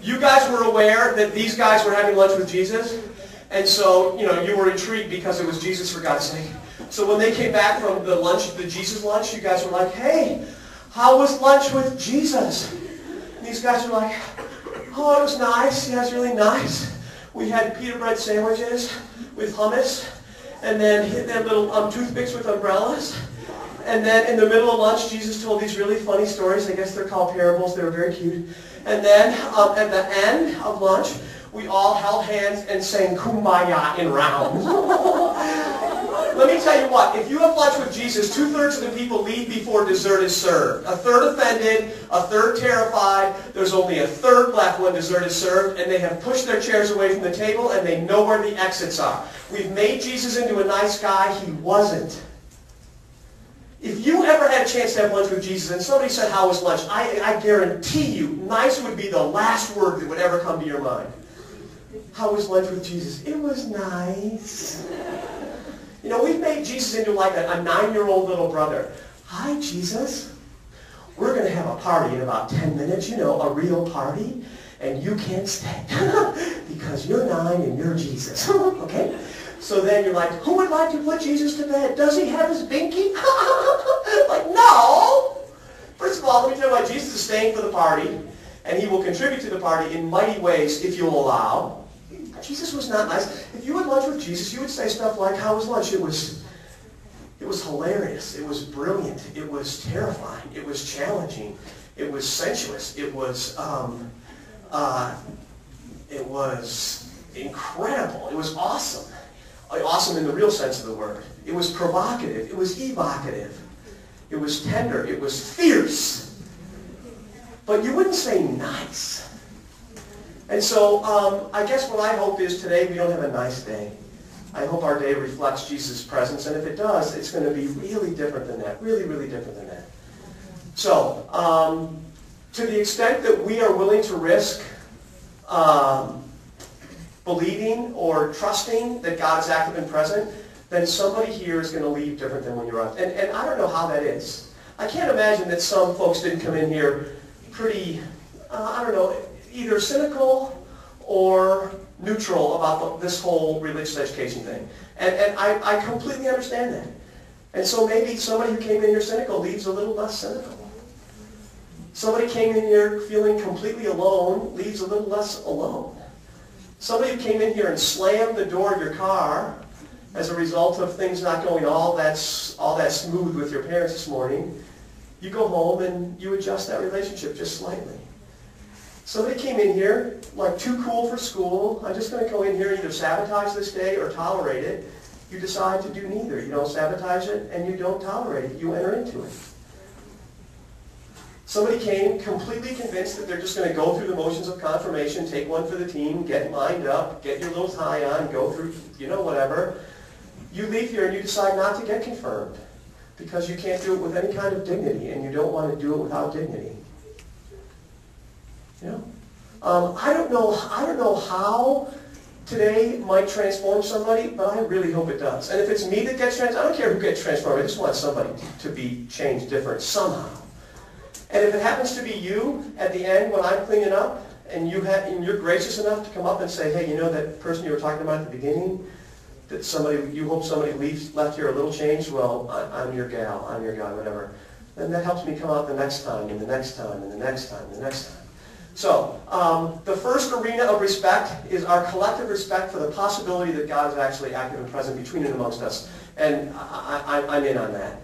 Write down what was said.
you guys were aware that these guys were having lunch with Jesus, and so, you were intrigued because it was Jesus, for God's sake. So when they came back from the Jesus lunch, you guys were like, hey, how was lunch with Jesus? And these guys were like, oh, it was nice. Yeah, it was really nice. We had pita bread sandwiches with hummus, and then hit them little toothpicks with umbrellas. And then in the middle of lunch, Jesus told these really funny stories. I guess they're called parables. They were very cute. And then at the end of lunch, we all held hands and sang Kumbaya in rounds. Let me tell you what, if you have lunch with Jesus, 2/3 of the people leave before dessert is served. A third offended, a third terrified. There's only a third left when dessert is served, and they have pushed their chairs away from the table, and they know where the exits are. We've made Jesus into a nice guy. He wasn't. If you ever had a chance to have lunch with Jesus and somebody said, how was lunch? I guarantee you, nice would be the last word that would ever come to your mind. How was lunch with Jesus? It was nice. We've made Jesus into like a 9-year-old little brother. Hi, Jesus. We're going to have a party in about 10 minutes, a real party, and you can't stay because you're 9 and you're Jesus. Okay? So then you're like, who would like to put Jesus to bed? Does he have his binky? Like, no. First of all, let me tell you why Jesus is staying for the party, and he will contribute to the party in mighty ways if you'll allow. Jesus was not nice. If you had lunch with Jesus, you would say stuff like, how was lunch? It was hilarious. It was brilliant. It was terrifying. It was challenging. It was sensuous. It was incredible. It was awesome. Awesome in the real sense of the word. It was provocative. It was evocative. It was tender. It was fierce. But you wouldn't say nice. And so I guess what I hope is today we don't have a nice day. I hope our day reflects Jesus' presence. And if it does, it's going to be really different than that. Really, really different than that. So to the extent that we are willing to risk believing or trusting that God is active and present, then somebody here is going to leave different than when you arrived. And I don't know how that is. I can't imagine that some folks didn't come in here pretty, either cynical or neutral about this whole religious education thing. And I completely understand that. And so maybe somebody who came in here cynical leaves a little less cynical. Somebody came in here feeling completely alone leaves a little less alone. Somebody who came in here and slammed the door of your car as a result of things not going all that smooth with your parents this morning, you go home and you adjust that relationship just slightly. Somebody came in here like too cool for school. I'm just going to go in here and either sabotage this day or tolerate it. You decide to do neither. You don't sabotage it and you don't tolerate it. You enter into it. Somebody came completely convinced that they're just going to go through the motions of confirmation, take one for the team, get lined up, get your little tie on, go through, whatever. You leave here and you decide not to get confirmed because you can't do it with any kind of dignity and you don't want to do it without dignity. I don't know how today might transform somebody, but I really hope it does. And if it's me that gets transformed, I don't care who gets transformed. I just want somebody to be changed different somehow. And if it happens to be you at the end when I'm cleaning up, and you're gracious enough to come up and say, hey, that person you were talking about at the beginning, that you hope somebody left here a little changed, well, I'm your gal, I'm your guy, whatever. Then that helps me come out the next time, and the next time, and the next time, and the next time. So, the first arena of respect is our collective respect for the possibility that God is actually active and present between and amongst us. And I'm in on that.